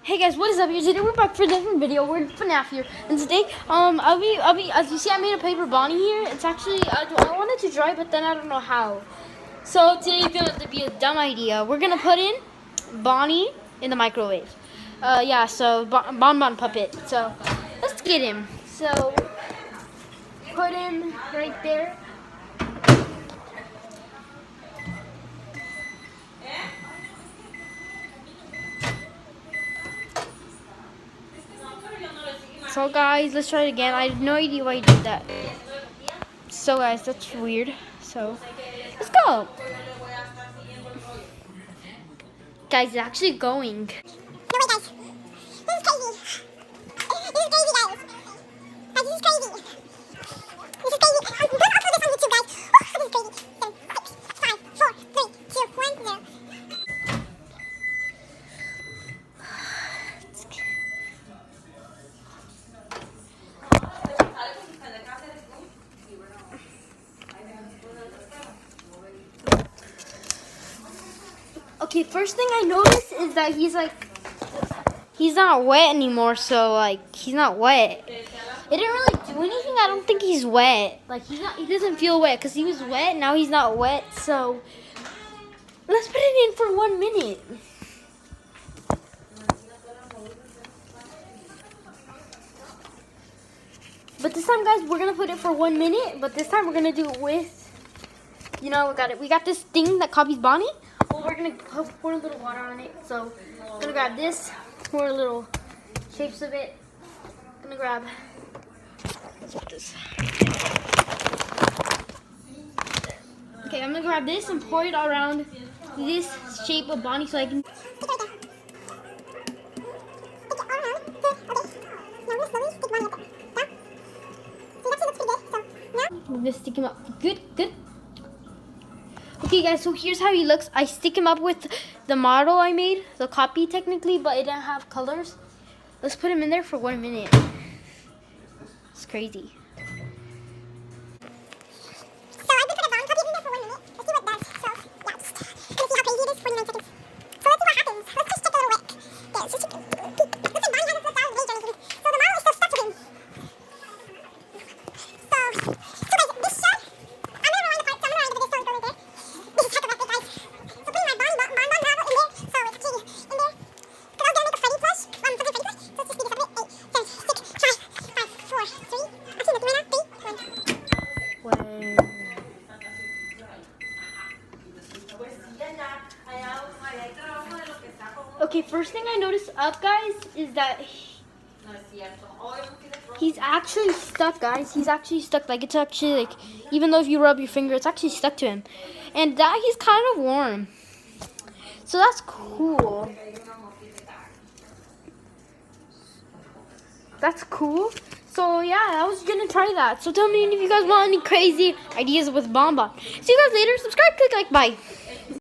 Hey guys, what is up? Here today we're back for a different video. We're in FNAF here, and today I'll be as you see, I made a paper Bonnie here. It's actually I wanted to dry, but then I don't know how. So today's gonna be a dumb idea. We're gonna put in Bonnie in the microwave. Yeah. So Bon puppet. So let's get him. So put him right there. So guys, let's try it again. I have no idea why I did that. So guys, that's weird. So let's go. Guys, it's actually going. No way, guys. This is crazy. This is crazy, guys. Guys, this is crazy. This is crazy. I'm going to upload this on YouTube, guys. Oh, this is crazy. 7, 6, 5, 4, 3, 2, 1, 0. Okay, first thing I noticed is that he's not wet anymore. So like he's not wet. It didn't really do anything. I don't think he's wet. Like he doesn't feel wet because he was wet. Now he's not wet. So let's put it in for 1 minute. But this time, guys, we're gonna put it for 1 minute. But this time we're gonna do it with, we got this thing that copies Bonnie. Well, we're gonna pour a little water on it. So I'm gonna grab this, pour a little shapes of it. I'm gonna grab, let's put this. Okay, I'm gonna grab this and pour it all around this shape of Bonnie so I can. I'm gonna stick him up. Good, good. Okay guys, so here's how he looks. I stick him up with the model I made, the copy technically, but it didn't have colors. Let's put him in there for 1 minute. It's crazy. So I've been putting a Bonnie puppy in there for 1 minute. Let's see what it does. So yeah, just gonna see how crazy it is. 49 seconds. So let's see what happens. Let's just take a little wick. Yeah, let's just take it. Looks like Bonnie hasn't flipped out of rage or anything. So the model is still stuck to him. So guys, this shot, I'm gonna rewind the part. So I'm gonna rewind the video so it's over there. This is heck of epic, guys. So putting my Bon model in there. So it's Katie in there. Because I was gonna make a Freddy plush. Freddy plush. So let's just speed this up a bit. 8, 7, 6, 5, 4, 3. Actually, no, 3 right now. 3, 1. Okay, first thing I noticed up, guys, is that he's actually stuck, guys. He's actually stuck. Like, it's actually, like, even though if you rub your finger, it's actually stuck to him. And that he's kind of warm. So that's cool. That's cool. So, yeah, I was going to try that. So tell me if you guys want any crazy ideas with Bon Bon. See you guys later. Subscribe, click like, bye.